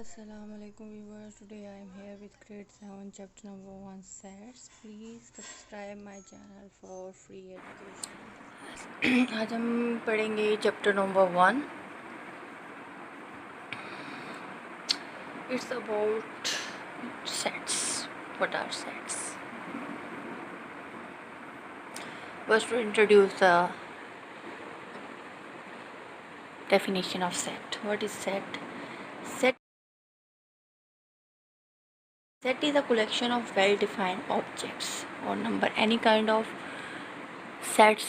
Assalamualaikum viewers. Today I am here with grade 7 chapter number 1 sets. Please subscribe my channel for free education. आज हम पढ़ेंगे chapter number 1. It's about sets. What are sets? First to introduce the definition of set. What is set? Set is a collection of well-defined objects or number. Any kind of sets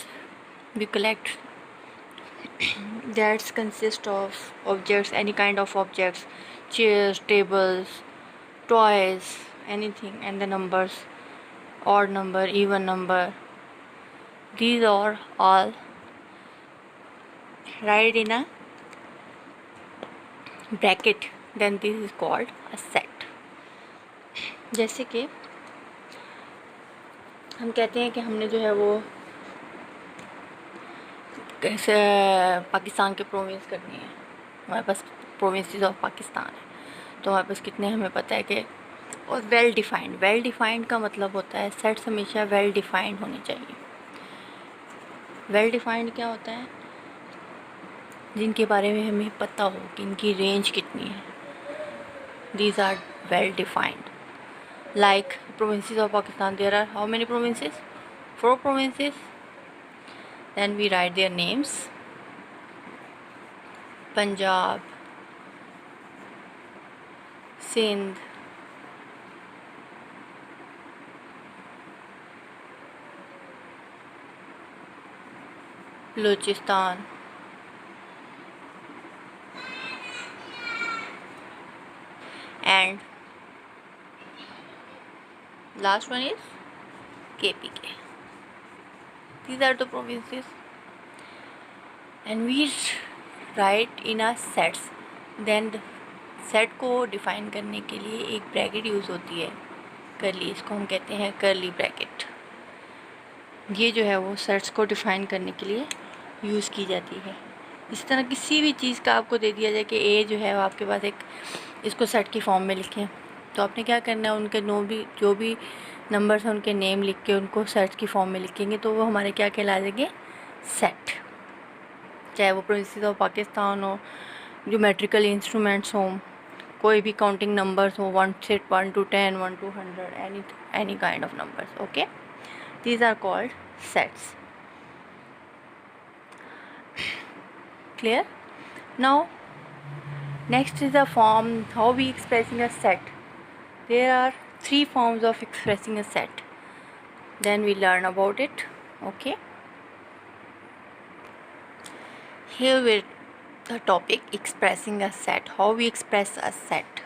we collect that consist of objects, any kind of objects, chairs, tables, toys, anything, and the numbers, odd number, even number. These are all right in a bracket. Then this is called a set. जैसे कि हम कहते हैं कि हमने जो है वो कैसे पाकिस्तान के प्रोविंस करनी है. हमारे पास प्रोविंसेस ऑफ पाकिस्तान है, तो हमारे पास कितने हमें पता है कि. और वेल डिफाइंड का मतलब होता है सेट्स हमेशा वेल डिफाइंड होनी चाहिए. वेल डिफाइंड क्या होता है? जिनके बारे में हमें पता हो कि इनकी रेंज कितनी है. These are well defined. Like provinces of Pakistan, there are how many provinces? 4 provinces. Then we write their names. Punjab, Sindh, Balochistan, and last one is KPK. These are the provinces, and we write in a sets. Then the set को define करने के लिए एक bracket use होती है, करली. इसको हम कहते हैं करली ब्रैकेट. ये जो है वो सेट्स को डिफाइन करने के लिए यूज़ की जाती है. इस तरह किसी भी चीज़ का आपको दे दिया जाए कि ए जो है वो आपके पास एक, इसको सेट की फॉर्म में लिखें, तो आपने क्या करना है, उनके जो भी नंबर्स हैं उनके नेम लिख के उनको सेट की फॉर्म में लिखेंगे, तो वो हमारे क्या कहला देंगे? सेट. चाहे वो प्रोविंसेस ऑफ पाकिस्तान हो, ज्योमेट्रिकल इंस्ट्रूमेंट्स हों, कोई भी काउंटिंग नंबर्स हो, 1 से 1 to 10, 1 to 100, any kind of numbers. Okay, these are called sets. Clear? Now next is the form. How we expressing a set? There are 3 forms of expressing a set. Then we learn about it. Okay, here with the topic expressing a set. How we express a set?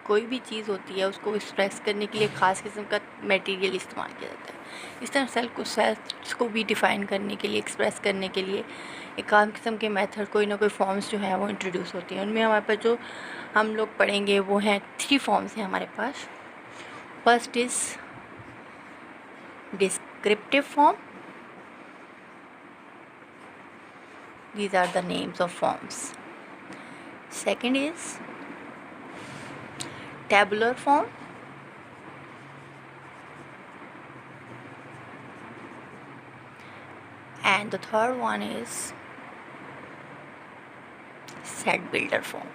कोई भी चीज़ होती है उसको express करने के लिए ख़ास किस्म का मटेरियल इस्तेमाल किया जाता है. इस तरह सेल्स को भी डिफ़ाइन करने के लिए, एक्सप्रेस करने के लिए एक आम किस्म के मेथड, कोई ना कोई फॉर्म्स जो है वो इंट्रोड्यूस होती हैं. उनमें हमारे पास जो हम लोग पढ़ेंगे वो हैं 3 फॉर्म्स हैं हमारे पास. First is descriptive form. These are the names of forms. Second is tabular form. And the third one is set builder form.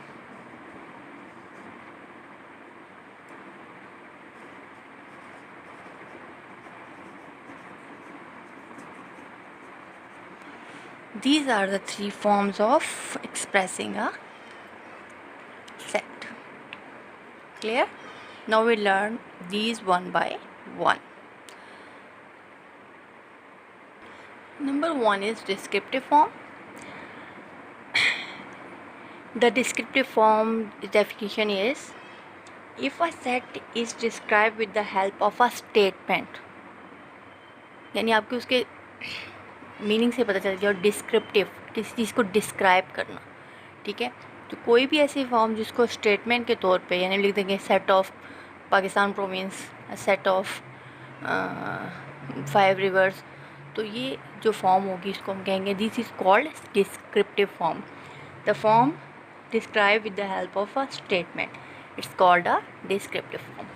These are the 3 forms of expressing a set. Clear? Now we learn these one by one. Number 1 is descriptive form. The descriptive form definition is, if a set is described with the help of a statement, यानी आपको उसके meaning से पता चल गया. और descriptive, किसी चीज़ को डिस्क्राइब करना. ठीक है, तो कोई भी ऐसी फॉर्म जिसको स्टेटमेंट के तौर पे, यानी लिख देंगे set of Pakistan province, set of 5 reverse, तो ये जो फॉर्म होगी इसको हम कहेंगे this is called descriptive form. The form describe with the help of a statement. It's called a descriptive form.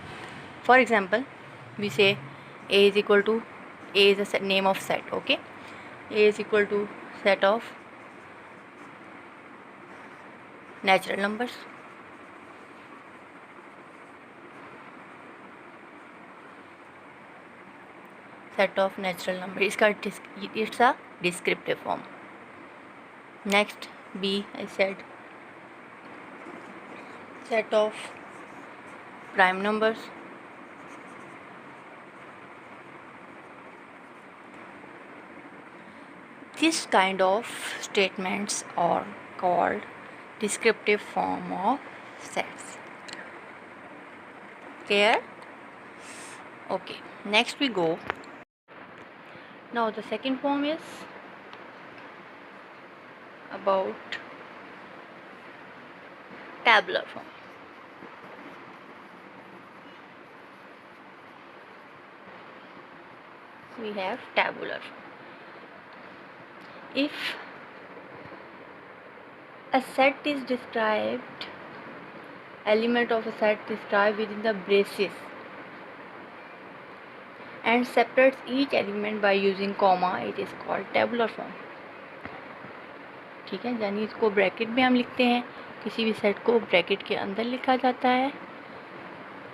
For example, we say A is equal to, A is a name of set, okay? A is equal to set of natural numbers. Set of natural numbers. It's a descriptive form. Next, B, I said set of prime numbers. This kind of statements are called descriptive form of sets. Clear? Okay, next we go. Now the second form is about tabular form. We have tabular form. If a set is described, element of a set described within the braces and separates each element by using comma, it is called tabular form. ठीक है, यानी इसको bracket में हम लिखते हैं, किसी भी सेट को ब्रैकेट के अंदर लिखा जाता है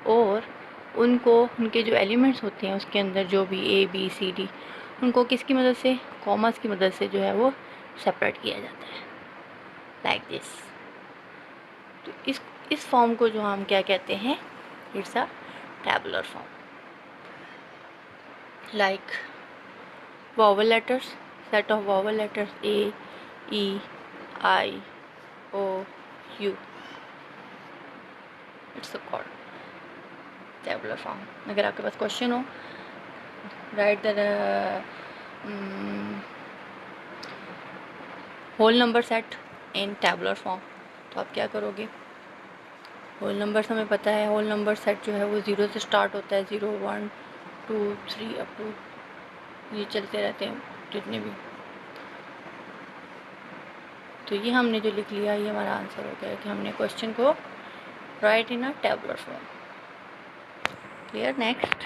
और उनको, उनके जो एलिमेंट्स होते हैं उसके अंदर जो भी ए बी सी डी, उनको किसकी मदद से, कॉमास की मदद से जो है वो सेपरेट किया जाता है, लाइक दिस. तो इस फॉर्म को जो हम क्या कहते हैं, it's a tabular form. Like vowel letters, set of vowel letters A E I O U, it's called tabular form. अगर आपके पास क्वेश्चन हो, write the whole number set in tabular form, तो आप क्या करोगे, होल नंबर्स हमें पता है, होल नंबर सेट जो है वो 0 से स्टार्ट होता है, 0 1 2 3 अप टू ये चलते रहते हैं जितने भी. तो ये हमने जो लिख लिया ये हमारा आंसर हो गया कि हमने क्वेश्चन को right in a tabular form. Clear? Next,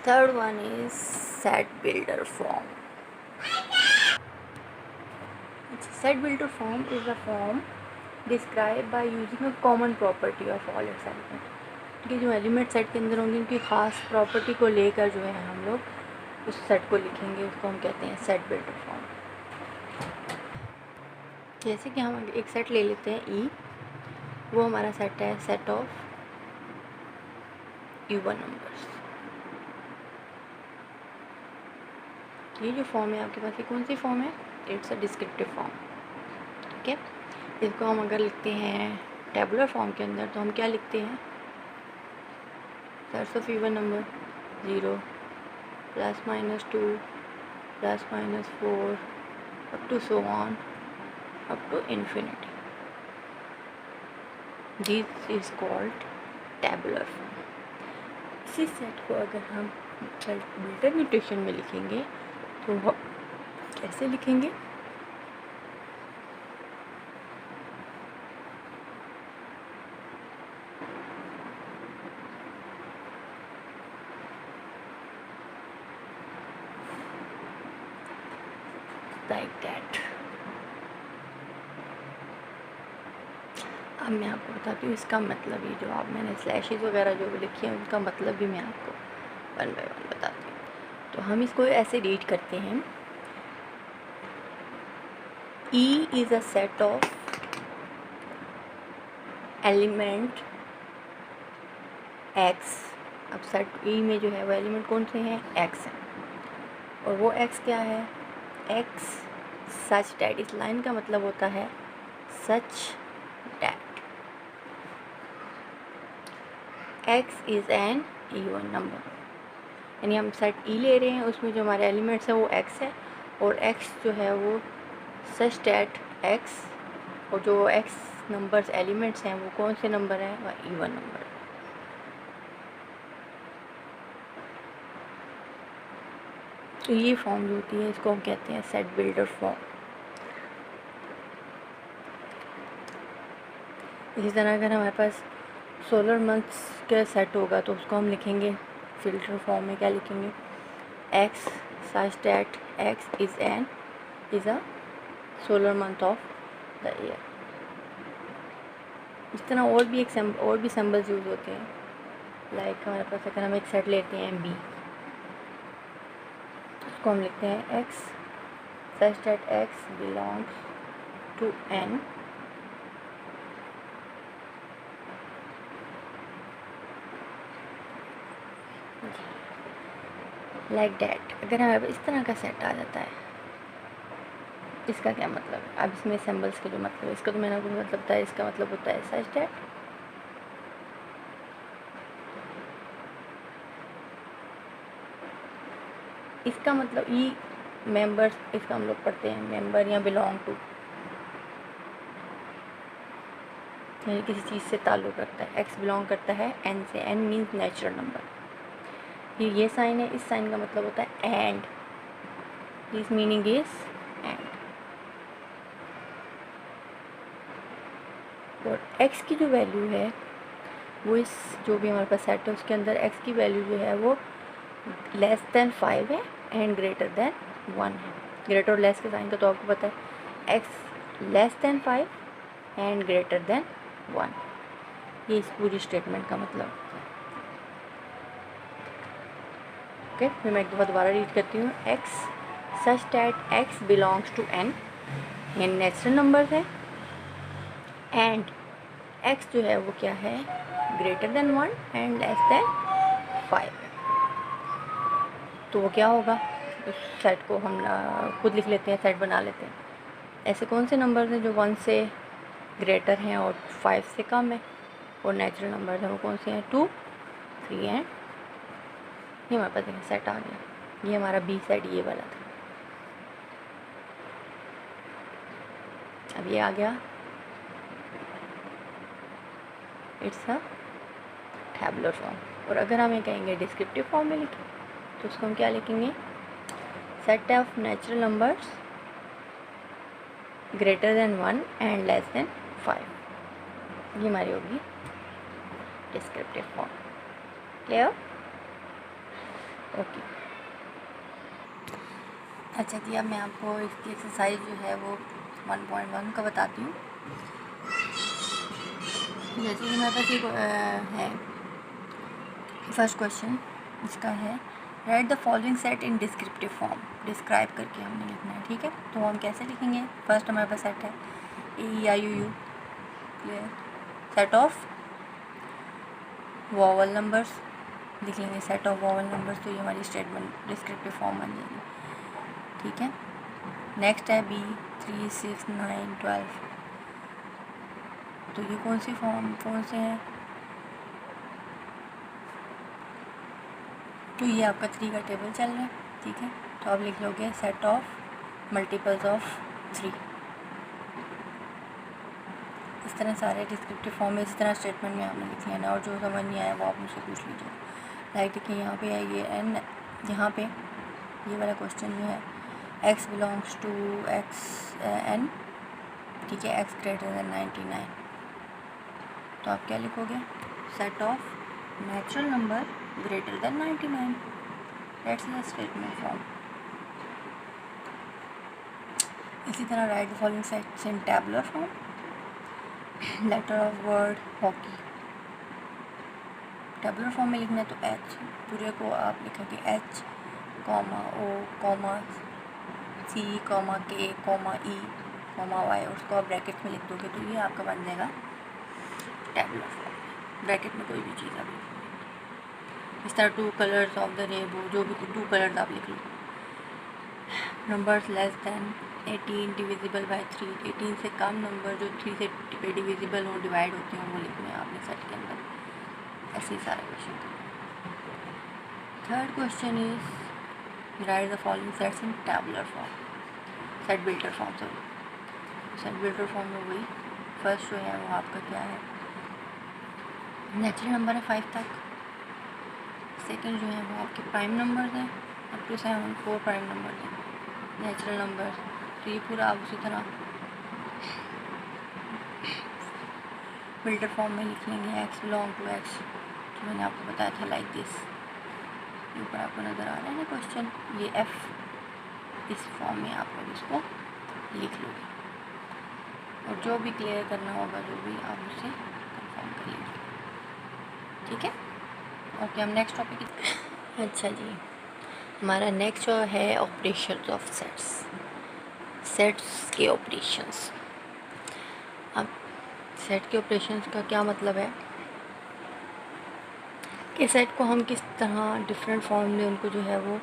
third one is set builder form. Set builder form is a form describe by using a common property of all it's element. कि जो element set के अंदर होंगे उनकी ख़ास property को लेकर जो है हम लोग उस सेट को लिखेंगे, उसको हम कहते हैं सेट बिल्डर फॉर्म. जैसे कि हम एक सेट ले लेते हैं ई, वो हमारा सेट है सेट ऑफ इवन नंबर्स. ये जो फॉर्म है आपके पास, ये कौन सी फॉर्म है, इट्स अ डिस्क्रिप्टिव फॉर्म. ठीक है, इसको हम अगर लिखते हैं टेबुलर फॉर्म के अंदर तो हम क्या लिखते हैं, sets of even number 0 +-2 +-4 up to so on up to infinity. This is called tabular form. इसी सेट को अगर हम सेट बिल्डर नोटेशन में लिखेंगे तो कैसे लिखेंगे, लाइक दैट. अब मैं आपको बताती हूँ इसका मतलब, ये जो आप मैंने स्लैशेस वगैरह जो भी लिखी हैं उनका मतलब भी मैं आपको वन बाय वन बताती हूँ. तो हम इसको ऐसे रीड करते हैं, E is a set of element x. अब सेट ई में जो है वो एलिमेंट कौन से हैं, एक्स हैं, और वो एक्स क्या है, एक्स सच डैट. इस लाइन का मतलब होता है such that x is an even number. यानी हम सेट ई ले रहे हैं, उसमें जो हमारे एलिमेंट्स हैं वो एक्स है, और एक्स जो है वो सच डैट एक्स, और जो एक्स नंबर्स एलिमेंट्स हैं वो कौन से नंबर हैं, वह इवन नंबर. तो ये फॉर्म जो होती है इसको हम कहते हैं सेट बिल्डर फॉर्म. इसी तरह अगर हमारे पास सोलर मंथ्स का सेट होगा तो उसको हम लिखेंगे फिल्टर फॉर्म में, क्या लिखेंगे, x such that x is a solar month of the year. इस तरह और भी सिंबल्स यूज़ होते हैं। लाइक हमारे पास अगर हम एक सेट लेते हैं बी, उसको हम लिखते हैं x such that x belongs to N like that. अगर हमारे पास इस तरह का सेट आ जाता है, इसका क्या मतलब है? अब इसमें सिंबल्स के जो मतलब है, इसका तो मैंने आपको मतलब बताया, इसका मतलब होता है सच दैट इसका मतलब ई मेंबर्स, इसका हम लोग पढ़ते हैं मेंबर या बिलोंग टू, यानी किसी चीज़ से ताल्लुक़ रखता है। एक्स बिलोंग करता है एन से, एन मीन्स नेचुरल नंबर। फिर ये साइन है, इस साइन का मतलब होता है and, this meaning is and. और एक्स की जो वैल्यू है वो इस जो भी हमारे पास सेट है उसके अंदर एक्स की वैल्यू जो है वो लेस देन 5 है एंड ग्रेटर देन 1 है। ग्रेटर और लेस के साइन का तो आपको पता है, x less than 5 and greater than 1, ये इस पूरी स्टेटमेंट का मतलब। ओके, फिर मैं एक दफ़ा दोबारा रीड करती हूँ। X such that x belongs to N, ये नेचुरल नंबर है, एंड एक्स जो है वो क्या है, greater than 1 and less than 5। तो वो क्या होगा, उस सेट को हम खुद लिख लेते हैं, सेट बना लेते हैं। ऐसे कौन से नंबर हैं जो 1 से ग्रेटर हैं और 5 से कम है, और नेचुरल नंबर हैं वो कौन से हैं, 2, 3 एंड ये हमारे पास सेट आ गया। ये हमारा बी सेट ये वाला था। अब ये आ गया, इट्स अ टैबुलर फॉर्म। और अगर हम ये कहेंगे डिस्क्रिप्टिव फॉर्म में लिखें तो उसको हम क्या लिखेंगे, set of natural numbers greater than 1 and less than 5। ये हमारी होगी डिस्क्रिप्टिव फॉर्म। क्लियर? ओके। अच्छा जी, अब मैं आपको इसकी एक्सरसाइज जो है वो 1.1 का बताती हूँ। जैसे कि मेरे पास एक है फर्स्ट क्वेश्चन, इसका है right the following set in descriptive form. Describe करके हमने लिखना है, ठीक है। तो हम कैसे लिखेंगे, फर्स्ट हमारे पास सेट है A I U U, clear, set of vowel numbers लिख लेंगे, सेट ऑफ वॉवल नंबर्स। तो ये हमारी स्टेटमेंट डिस्क्रिप्टिव फॉर्म बन जाएगी, ठीक है। नेक्स्ट है बी 3, 6, 9, 12। तो ये कौन से हैं, तो ये आपका 3 का टेबल चल रहा है, ठीक है। तो आप लिख लोगे सेट ऑफ मल्टीपल्स ऑफ 3। इस तरह सारे डिस्क्रिप्टिव फॉर्म में इस तरह स्टेटमेंट में आपने लिख लेना, और जो समझ नहीं आया वो आप मुझसे पूछ लीजिए। लाइक देखिए यहाँ पे है ये एन, यहाँ पे ये वाला क्वेश्चन जो है x belongs to x N, ठीक है, एक्स ग्रेटर देन 99। तो आप क्या लिखोगे, set of natural number greater than 99। That's the statement form. इसी तरह write the following sets in tabular form. Letter of word hockey, tabular form में लिखना है तो एच, पूरे को आप लिखोगे H comma O comma C comma K comma E comma Y, उसको आप ब्रैकेट में लिख दोगे तो ये आपका बन जाएगा टैबुलर फॉर्म। ब्रैकेट में कोई भी चीज़ आप लिख, इस तरह 2 कलर्स ऑफ द रेनबो, जो भी 2 कलर्स आप लिख लो। Numbers less than 18 divisible by 3, 18 से कम नंबर जो 3 से डिविजिबल हो, डिवाइड होते हैं, वो लिखने हैं आपने सेट के अंदर। ऐसे ही सारा question. Third question is right the following sets in tabular form, set builder form. Sorry, set builder form में वही फर्स्ट जो है वो आपका क्या है, नेचुरल नंबर है 5 तक। सेकंड जो है वो आपके प्राइम नंबर हैं अप टू 7, 4 प्राइम नंबर हैं नेचुरल नंबर। तो ये पूरा आप उसी तरह फिल्टर फॉर्म में लिख लेंगे एक्स बिलोंग टू एक्स, जो मैंने आपको बताया था लाइक दिस। ये ऊपर आपको नज़र आ रहा है ना क्वेश्चन, ये एफ इस फॉर्म में आप लोग इसको लिख लोगे, और जो भी क्लियर करना होगा जो भी आप उससे कंफर्म कर लीजिए। ठीक है, ओके। हम नेक्स्ट टॉपिक। अच्छा जी, हमारा नेक्स्ट जो है ऑपरेशंस ऑफ सेट्स, सेट्स के ऑपरेशंस। अब सेट के ऑपरेशंस का क्या मतलब है कि सेट को हम किस तरह डिफरेंट फॉर्म में उनको जो है वो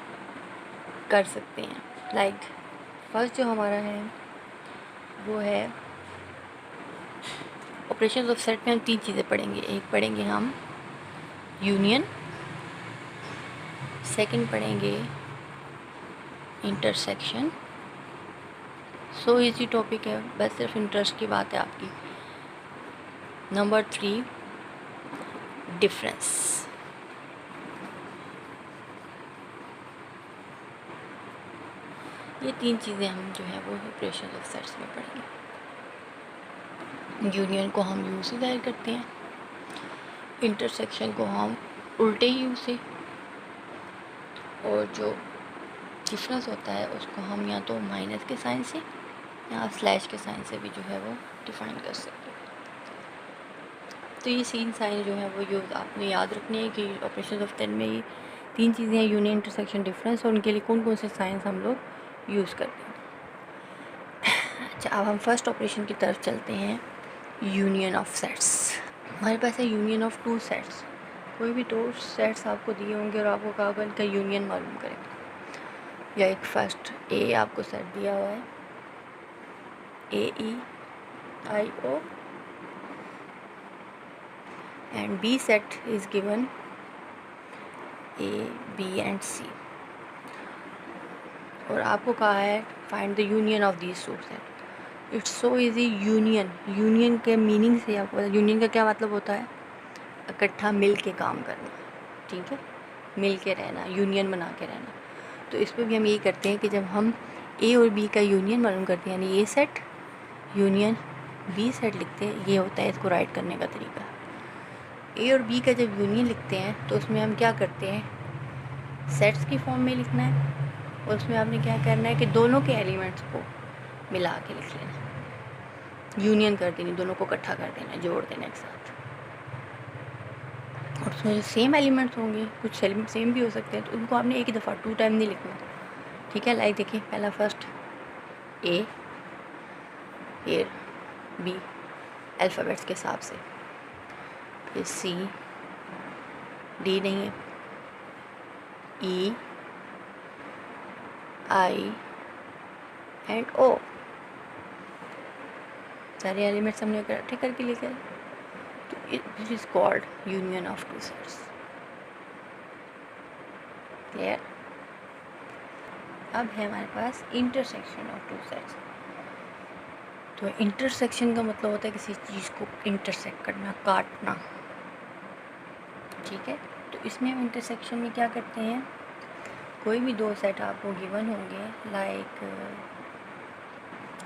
कर सकते हैं। लाइक फर्स्ट जो हमारा है वो है ऑपरेशंस ऑफ सेट में हम 3 चीज़ें पढ़ेंगे। एक पढ़ेंगे हम यूनियन, सेकंड पढ़ेंगे इंटरसेक्शन। सो इजी टॉपिक है, बस सिर्फ इंटरेस्ट की बात है आपकी। Number 3 difference. ये 3 चीज़ें हम जो है वो ऑपरेशन ऑफ सेट्स में पढ़ेंगे। यूनियन को हम यू से ज़ाहिर करते हैं, इंटरसेक्शन को हम उल्टे यू से, और जो डिफरेंस होता है उसको हम या तो माइनस के साइन से या स्लैश के साइन से भी जो है वो डिफाइन कर सकते हैं। तो ये 3 साइन जो है वो यूज़ आपने याद रखने हैं कि ऑपरेशन ऑफ 10 में ये 3 चीज़ें हैं, यूनियन, इंटरसेक्शन, डिफरेंस, और उनके लिए कौन कौन से साइंस हम लोग यूज़ करते हैं। अच्छा, अब हम फर्स्ट ऑपरेशन की तरफ चलते हैं, यूनियन ऑफ सेट्स। हमारे पास है यूनियन ऑफ 2 सेट्स। कोई भी 2 सेट्स आपको दिए होंगे और आपको कहा होगा इनका यूनियन मालूम करें, या एक फर्स्ट ए आपको सेट दिया हुआ है, AEIO, and B set is given A, B and C, और आपको कहा है find the union of these two set. It's so easy. Union, union के मीनिंग से आपको पता, यूनियन का क्या मतलब होता है, इकट्ठा मिल के काम करना, ठीक है, मिल के रहना, यूनियन बना के रहना। तो इस पर भी हम यही करते हैं कि जब हम ए और बी का यूनियन मालूम करते हैं, यानी ए सेट यूनियन बी सेट लिखते हैं, ये होता है इसको राइट करने का तरीका। ए और बी का जब यूनियन लिखते हैं तो उसमें हम क्या करते हैं, सेट्स की फॉर्म में लिखना है, और उसमें आपने क्या करना है कि दोनों के एलिमेंट्स को मिला के लिख लेना, यूनियन कर देनी, दोनों को इकट्ठा कर देना, जोड़ देना एक साथ। और उसमें जो सेम एलिमेंट्स होंगे, कुछ सेम भी हो सकते हैं, तो उनको आपने एक ही दफ़ा 2 टाइम नहीं लिखना, ठीक है। लाइक देखिए, पहला फर्स्ट ए, फिर बी अल्फ़ाबेट्स के हिसाब से, फिर सी, डी नहीं है, ई, आई एंड ओ, सारे एलिमेंट्स हमने इकट्ठे करके लिखे। तो this is called union of 2 sets. Clear. अब है हमारे पास इंटरसेक्शन ऑफ 2 सेट्स। तो इंटरसेक्शन का मतलब होता है किसी चीज़ को इंटरसेक्ट करना, काटना, ठीक है। तो इसमें हम इंटरसेक्शन में क्या करते हैं, कोई भी 2 सेट आपको गिवन होंगे, लाइक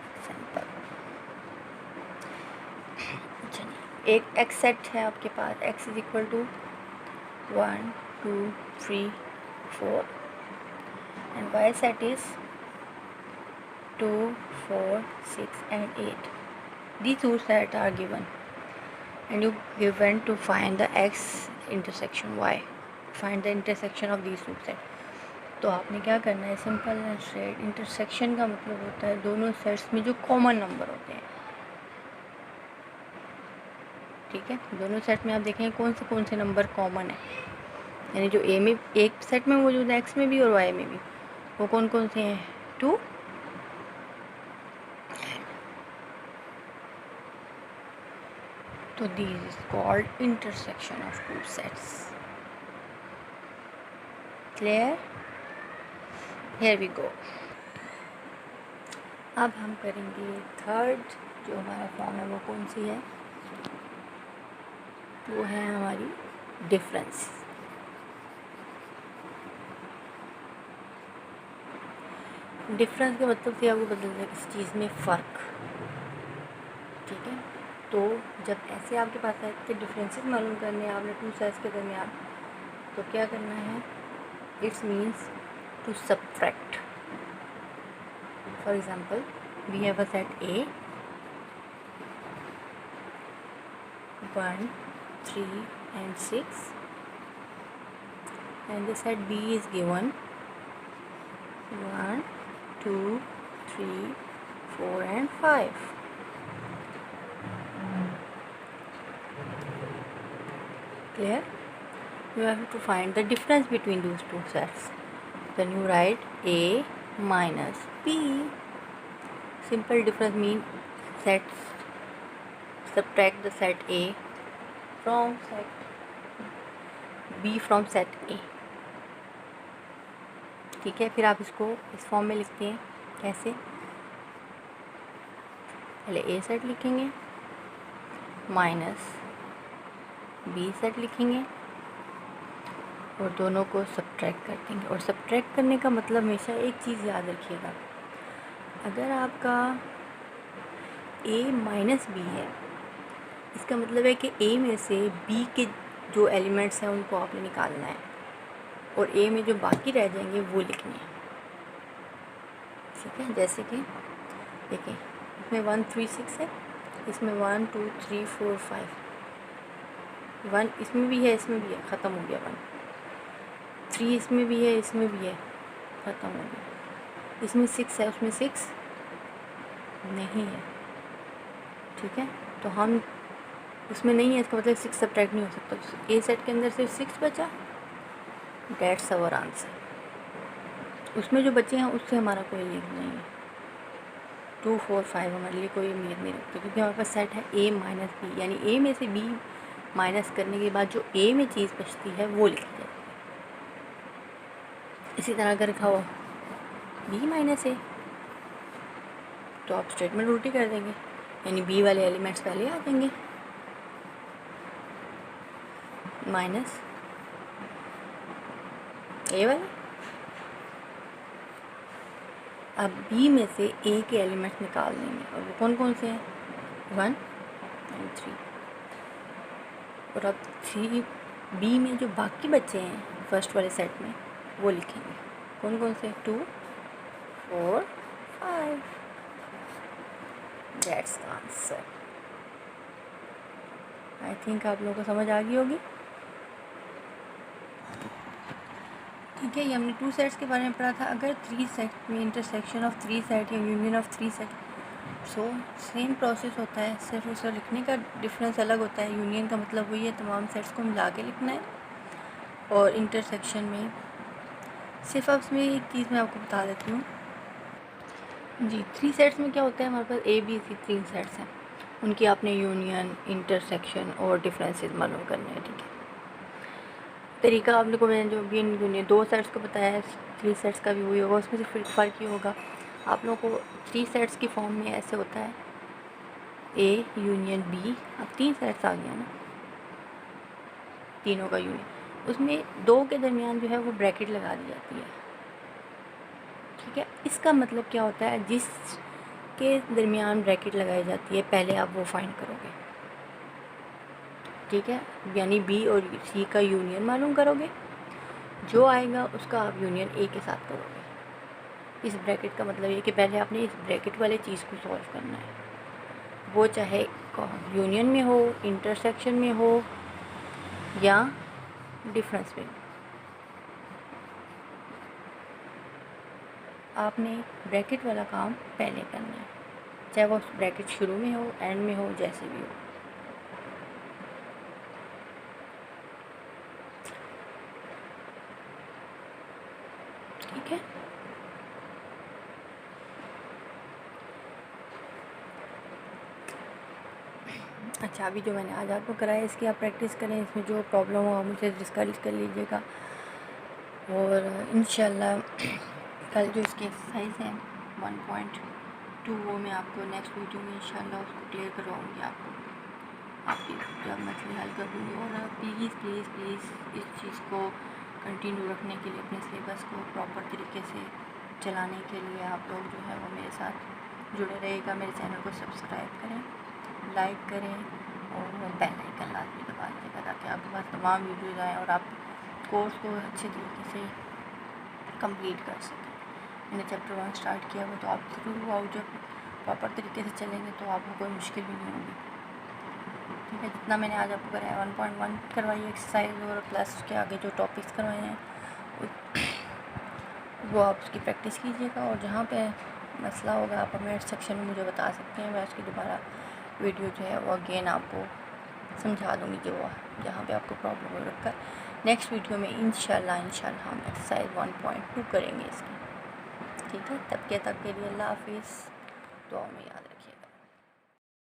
एग्जाम्पल, एक एक्स सेट है आपके पास, X is equal to 1 2 3 4, and Y set is 2 4 6 and 8. These two sets are given, and you given to find the x intersection y, find the intersection of these two sets. तो आपने क्या करना है, simple and straight. Intersection का मतलब होता है दोनों सेट्स में जो कॉमन नंबर होते हैं, ठीक है। दोनों सेट में आप देखें कौन से नंबर कॉमन है, यानी जो ए में एक सेट में मौजूद है, एक्स में भी और वाई में भी, वो कौन कौन से हैं, 2, तो this is called intersection of 2 sets. Clear, here we go. अब हम करेंगे थर्ड जो हमारा फॉर्म है, वो कौन सी है, वो है हमारी डिफरेंस। डिफरेंस का मतलब से आपको बदलना है किसी चीज़ में फ़र्क, ठीक है। तो जब ऐसे आपके पास है कि डिफरेंसेस मालूम करने हैं आपने टू सेट्स के दरमियान, तो क्या करना है, it's means to subtract. For example we have a set A 1, 3 and 6 and the set B is given 1, 2, 3, 4 and 5. Clear? You have to find the difference between those two sets. Then you write A minus B. Simple difference means sets, subtract the set A from set B from set A. ठीक है, फिर आप इसको इस form में लिखते हैं. कैसे? पहले A सेट लिखेंगे माइनस B सेट लिखेंगे और दोनों को सब्ट्रैक्ट कर देंगे. और सब्ट्रैक्ट करने का मतलब हमेशा एक चीज़ याद रखिएगा, अगर आपका A माइनस B है, इसका मतलब है कि A में से B के जो एलिमेंट्स हैं उनको आपने निकालना है और A में जो बाकी रह जाएंगे वो लिखने हैं. ठीक है, जैसे कि देखें इसमें 1, 3, 6 है, इसमें 1, 2, 3, 4, 5, 1 इसमें भी है, इसमें भी है, ख़त्म हो गया. 1, 3 इसमें भी है, इसमें भी है, ख़त्म हो गया. इसमें 6 है, उसमें 6 नहीं है. ठीक है, तो हम उसमें नहीं है, इसका मतलब 6 सब्ट्रैक्ट नहीं हो सकता. तो A सेट के अंदर सिर्फ 6 बचा, डेट्स आवर आंसर. उसमें जो बचे हैं उससे हमारा कोई लिंक नहीं है. 2, 4, 5 हमारे लिए कोई उम्मीद नहीं रखती, क्योंकि हमारे पास सेट है A माइनस B, यानी A में से B माइनस करने के बाद जो A में चीज़ बचती है वो लिखी जाती है. इसी तरह अगर रखा हो B माइनस A, तो आप स्टेटमेंट उल्टी कर देंगे, यानी B वाले एलिमेंट्स पहले आ जाएंगे माइनस A वाले. अब B में से A के एलिमेंट्स निकाल देंगे और वो कौन कौन से हैं, 1 और 3. और अब 3B में जो बाकी बच्चे हैं फर्स्ट वाले सेट में वो लिखेंगे. कौन कौन से, 2, 4, 5. That's the answer. I think आप लोगों को समझ आ गई होगी. ठीक है, ये हमने 2 सेट्स के बारे में पढ़ा था. अगर 3 सेट में इंटरसेक्शन ऑफ 3 सेट या union of 3 set, so same process होता है, सिर्फ उसका लिखने का डिफरेंस अलग होता है. यूनियन का मतलब वही है, तमाम सेट्स को मिला के लिखना है. और इंटरसेक्शन में सिर्फ अब इसमें एक चीज़ मैं आपको बता देती हूँ जी. 3 सेट्स में क्या होता है, हमारे पास A, B, C 3 सेट्स हैं, उनकी आपने यूनियन, इंटरसेक्शन और डिफरेंसेस मालूम करने हैं. ठीक है, तरीका आपने को मैंने जो भी यूनियन 2 सेट्स को बताया है, 3 सेट्स का भी वही होगा. उसमें से फिर फ़र्क ये होगा, आप लोगों को 3 सेट्स की फॉर्म में ऐसे होता है A यूनियन B. अब 3 सेट्स आ गया ना, तीनों का यूनियन, उसमें 2 के दरमियान जो है वो ब्रैकेट लगा दी जाती है. ठीक है, इसका मतलब क्या होता है, जिस के दरमियान ब्रैकेट लगाई जाती है पहले आप वो फाइंड करोगे. ठीक है, यानी B और C का यूनियन मालूम करोगे, जो आएगा उसका आप यूनियन A के साथ करोगे. इस ब्रैकेट का मतलब ये कि पहले आपने इस ब्रैकेट वाले चीज़ को सॉल्व करना है, वो चाहे यूनियन में हो, इंटरसेक्शन में हो या डिफरेंस में. आपने ब्रैकेट वाला काम पहले करना है, चाहे वो ब्रैकेट शुरू में हो, एंड में हो, जैसे भी हो. ठीक है, अच्छा अभी जो मैंने आज आपको कराया इसकी आप प्रैक्टिस करें. इसमें जो प्रॉब्लम हो आप मुझसे डिस्कस कर लीजिएगा. और इंशाल्लाह कल जो इसकी एक्सरसाइज है 1.2 वो मैं आपको नेक्स्ट वीडियो में इंशाल्लाह उसको क्लियर करवाऊँगी. आपकी जब मसले हल कर दूँगी. और प्लीज़ प्लीज़ प्लीज़ इस चीज़ को कंटिन्यू रखने के लिए, अपने सिलेबस को प्रॉपर तरीके से चलाने के लिए आप लोग जो है वो मेरे साथ जुड़े रहेगा. मेरे चैनल को सब्सक्राइब करें लाइक करें और बेल आइकन लाजमी दबा दीजिएगा ताकि आपके पास तमाम वीडियोज़ आएँ और आप कोर्स को अच्छे तरीके से कंप्लीट कर सकें। मैंने चैप्टर 1 स्टार्ट किया हुआ, तो आप थ्रू आउट जब प्रॉपर तरीके से चलेंगे तो आपको कोई मुश्किल भी नहीं होगी। ठीक है, जितना मैंने आज आपको कराया 1.1 करवाई एक्सरसाइज और प्लस उसके आगे जो टॉपिक्स करवाए हैं वो आप उसकी प्रैक्टिस कीजिएगा, और जहाँ पे मसला होगा आप कमेंट सेक्शन में मुझे बता सकते हैं। मैं उसकी दोबारा वीडियो जो है वो अगेन आपको समझा दूँगी जो जहाँ पे आपको प्रॉब्लम हो रखा है। नेक्स्ट वीडियो में इंशाल्लाह हम एक्सरसाइज 1.2 करेंगे इसकी। ठीक है, तब के लिए अल्लाह हाफिज़, दुआ में याद